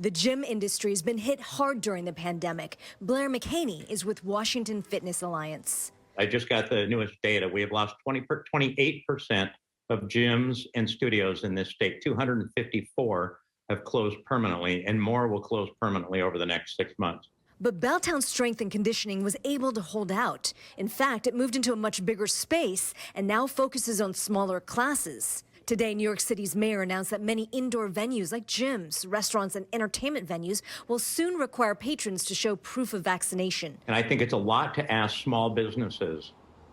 The gym industry has been hit hard during the pandemic. Blair McHaney is with Washington Fitness Alliance. I just got the newest data. We have lost 28% of gyms and studios in this state. 254 have closed permanently, and more will close permanently over the next 6 months. But Belltown Strength and Conditioning was able to hold out. In fact, it moved into a much bigger space and now focuses on smaller classes. Today, New York City's mayor announced that many indoor venues like gyms, restaurants, and entertainment venues will soon require patrons to show proof of vaccination. And I think it's a lot to ask small businesses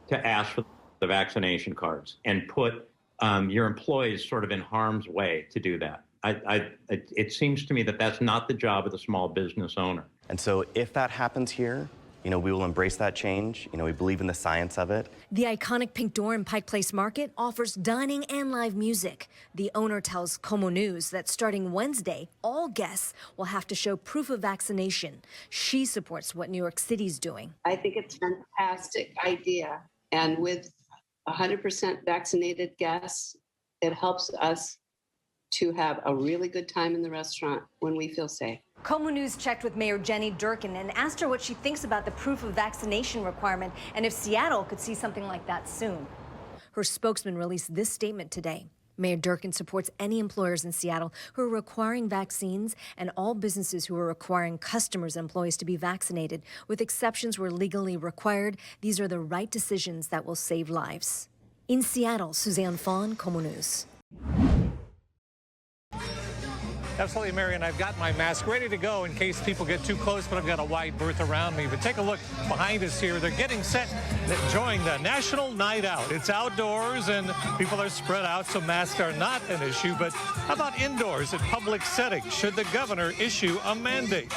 to ask for the vaccination cards and put your employees sort of in harm's way to do that. It seems to me that that's not the job of the small business owner. And so if that happens here, we will embrace that change. We believe in the science of it. The iconic Pink Door in Pike Place Market offers dining and live music. The owner tells KOMO News that starting Wednesday, all guests will have to show proof of vaccination. She supports what New York City's doing. I think it's a fantastic idea. And with 100% vaccinated guests, it helps us to have a really good time in the restaurant when we feel safe. KOMO News checked with Mayor Jenny Durkin and asked her what she thinks about the proof of vaccination requirement and if Seattle could see something like that soon. Her spokesman released this statement today. Mayor Durkin supports any employers in Seattle who are requiring vaccines and all businesses who are requiring customers and employees to be vaccinated, with exceptions where legally required. These are the right decisions that will save lives. In Seattle, Suzanne Fawn, KOMO News. Absolutely, Marion. I've got my mask ready to go in case people get too close, but I've got a wide berth around me. But take a look behind us here. They're getting set, enjoying the National Night Out. It's outdoors and people are spread out, so masks are not an issue. But how about indoors at public settings? Should the governor issue a mandate?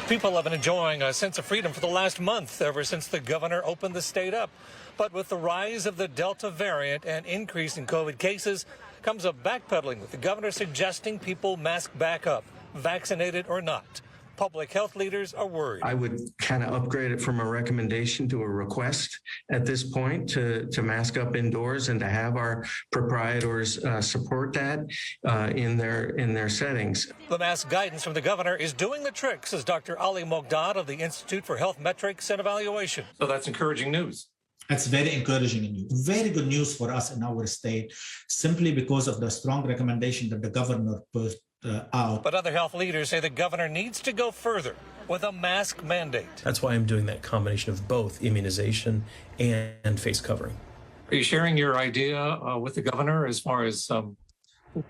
People have been enjoying a sense of freedom for the last month, ever since the governor opened the state up. But with the rise of the Delta variant and increase in COVID cases, comes a backpedaling, with the governor suggesting people mask back up, vaccinated or not. Public health leaders are worried. I would kind of upgrade it from a recommendation to a request at this point to mask up indoors and to have our proprietors support that in their settings. The mask guidance from the governor is doing the trick, says Dr. Ali Mogdad of the Institute for Health Metrics and Evaluation. So that's encouraging news. That's very encouraging news. Very good news for us in our state, simply because of the strong recommendation that the governor put out. But other health leaders say the governor needs to go further with a mask mandate. That's why I'm doing that combination of both immunization and face covering. Are you sharing your idea with the governor as far as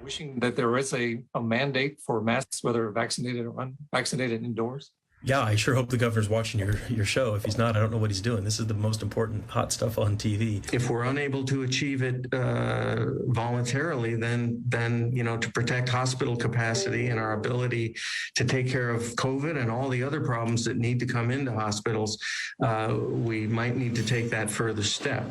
wishing that there is a mandate for masks, whether vaccinated or unvaccinated, indoors? Yeah, I sure hope the governor's watching your show. If he's not, I don't know what he's doing. This is the most important hot stuff on TV. If we're unable to achieve it voluntarily, then to protect hospital capacity and our ability to take care of COVID and all the other problems that need to come into hospitals, we might need to take that further step.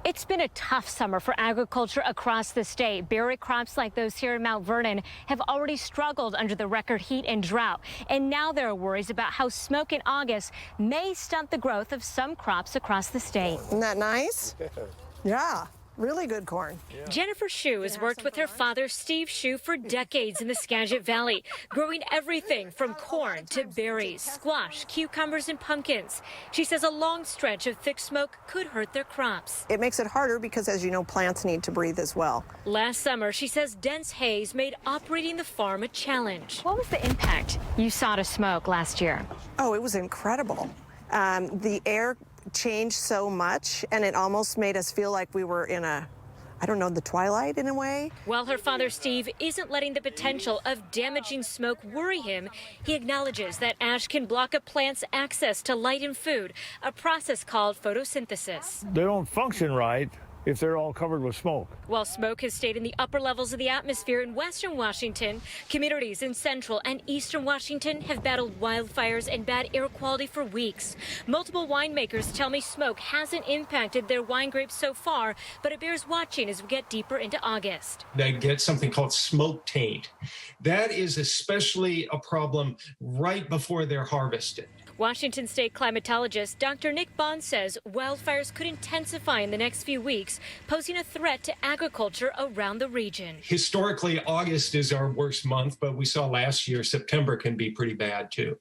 It's been a tough summer for agriculture across the state. Berry crops like those here in Mount Vernon have already struggled under the record heat and drought. And now there are worries about how smoke in August may stunt the growth of some crops across the state. Isn't that nice? Yeah. Really good corn. Yeah. Jennifer Shue has worked with her father, Steve Shue, for decades in the Skagit Valley, growing everything from corn to berries, squash, cucumbers, and pumpkins. She says a long stretch of thick smoke could hurt their crops. It makes it harder because, as you know, plants need to breathe as well. Last summer, she says dense haze made operating the farm a challenge. What was the impact you saw to smoke last year? Oh, it was incredible. The air changed so much, and it almost made us feel like we were in the twilight in a way. While her father, Steve, isn't letting the potential of damaging smoke worry him, he acknowledges that ash can block a plant's access to light and food, a process called photosynthesis. They don't function right if they're all covered with smoke. While smoke has stayed in the upper levels of the atmosphere in western Washington, communities in central and eastern Washington have battled wildfires and bad air quality for weeks. Multiple winemakers tell me smoke hasn't impacted their wine grapes so far, but it bears watching as we get deeper into August. They get something called smoke taint. That is especially a problem right before they're harvested. Washington State climatologist Dr. Nick Bond says wildfires could intensify in the next few weeks, posing a threat to agriculture around the region. Historically, August is our worst month, but we saw last year September can be pretty bad too.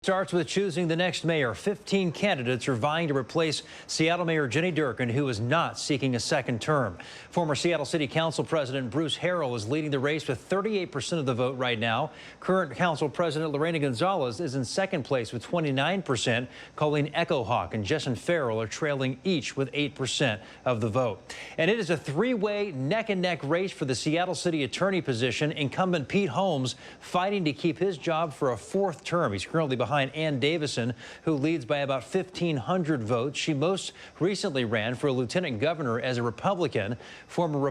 Starts with choosing the next mayor. 15 candidates are vying to replace Seattle Mayor Jenny Durkan, who is not seeking a second term. Former Seattle City Council President Bruce Harrell is leading the race with 38% of the vote right now. Current Council President Lorena Gonzalez is in second place with 29%. Colleen Echo Hawk and Jessen Farrell are trailing each with 8% of the vote. And it is a three-way neck-and-neck race for the Seattle City Attorney position. Incumbent Pete Holmes fighting to keep his job for a fourth term. He's currently behind Ann Davison, who leads by about 1,500 votes. She most recently ran for a lieutenant governor as a Republican. Former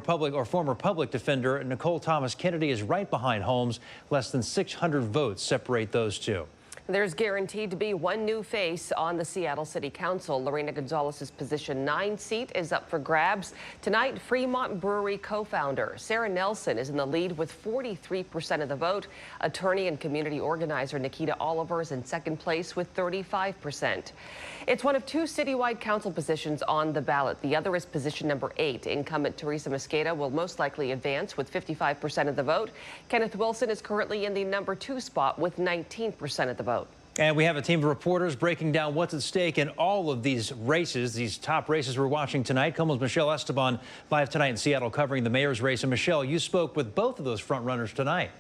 public defender Nicole Thomas Kennedy is right behind Holmes. Less than 600 votes separate those two. There's guaranteed to be one new face on the Seattle City Council. Lorena Gonzalez's position 9 seat is up for grabs. Tonight, Fremont Brewery co-founder Sarah Nelson is in the lead with 43% of the vote. Attorney and community organizer Nikita Oliver is in second place with 35%. It's one of 2 citywide council positions on the ballot. The other is position number 8. Incumbent Teresa Mosqueda will most likely advance with 55% of the vote. Kenneth Wilson is currently in the number 2 spot with 19% of the vote. And we have a team of reporters breaking down what's at stake in all of these races, these top races we're watching tonight. KOMO's Michelle Esteban live tonight in Seattle covering the mayor's race. And Michelle, you spoke with both of those front runners tonight.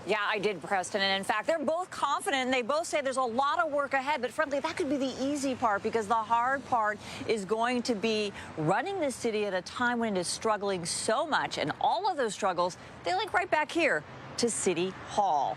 Yeah, I did, Preston. And in fact, they're both confident and they both say there's a lot of work ahead. But frankly, that could be the easy part, because the hard part is going to be running this city at a time when it is struggling so much. And all of those struggles, they link right back here to City Hall.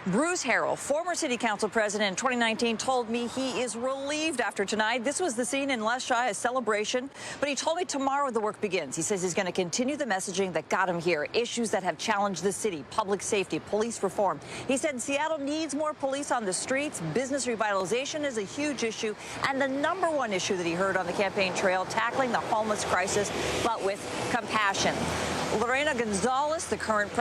Bruce Harrell, former city council president in 2019, told me he is relieved after tonight. This was the scene in Les Shai, a celebration, but he told me tomorrow the work begins. He says he's going to continue the messaging that got him here, issues that have challenged the city, public safety, police reform. He said Seattle needs more police on the streets. Business revitalization is a huge issue, and the #1 issue that he heard on the campaign trail, tackling the homeless crisis, but with compassion. Lorena Gonzalez, the current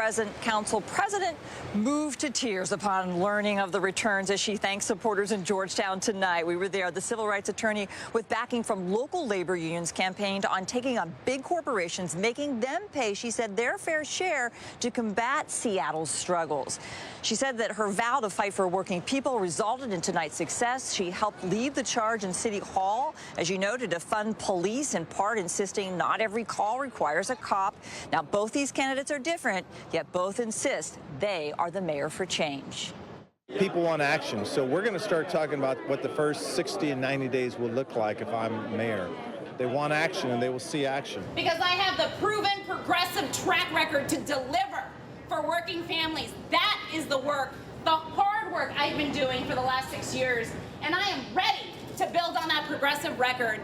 council president, moved to tears upon learning of the returns as she thanked supporters in Georgetown tonight. We were there. The civil rights attorney, with backing from local labor unions, campaigned on taking on big corporations, making them pay, she said, their fair share to combat Seattle's struggles. She said that her vow to fight for working people resulted in tonight's success. She helped lead the charge in City Hall, as you know, to defund police, in part insisting not every call requires a cop. Now, both these candidates are different, yet both insist they are the mayor for change. People want action, so we're going to start talking about what the first 60 and 90 days will look like if I'm mayor. They want action, and they will see action. Because I have the proven progressive track record to deliver for working families. That is the work, the hard work I've been doing for the last 6 years, and I am ready to build on that progressive record.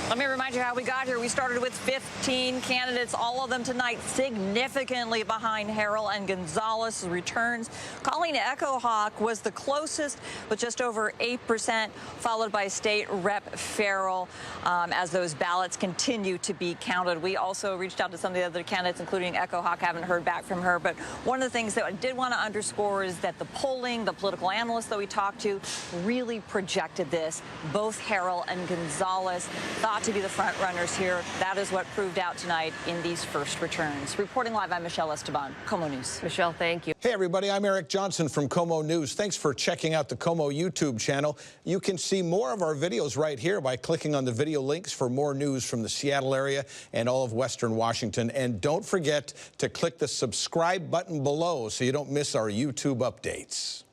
Let me remind you how we got here. We started with 15 candidates, all of them tonight significantly behind Harrell and Gonzalez's returns. Colleen Echo Hawk was the closest with just over 8%, followed by State Rep Farrell as those ballots continue to be counted. We also reached out to some of the other candidates, including Echo Hawk. Haven't heard back from her. But one of the things that I did want to underscore is that the polling, the political analysts that we talked to, really projected this. Both Harrell and Gonzalez thought to be the front runners here. That is what proved out tonight in these first returns. Reporting live, I'm Michelle Esteban, KOMO News. Michelle, thank you. Hey, everybody, I'm Eric Johnson from KOMO News. Thanks for checking out the KOMO YouTube channel. You can see more of our videos right here by clicking on the video links for more news from the Seattle area and all of Western Washington. And don't forget to click the subscribe button below so you don't miss our YouTube updates.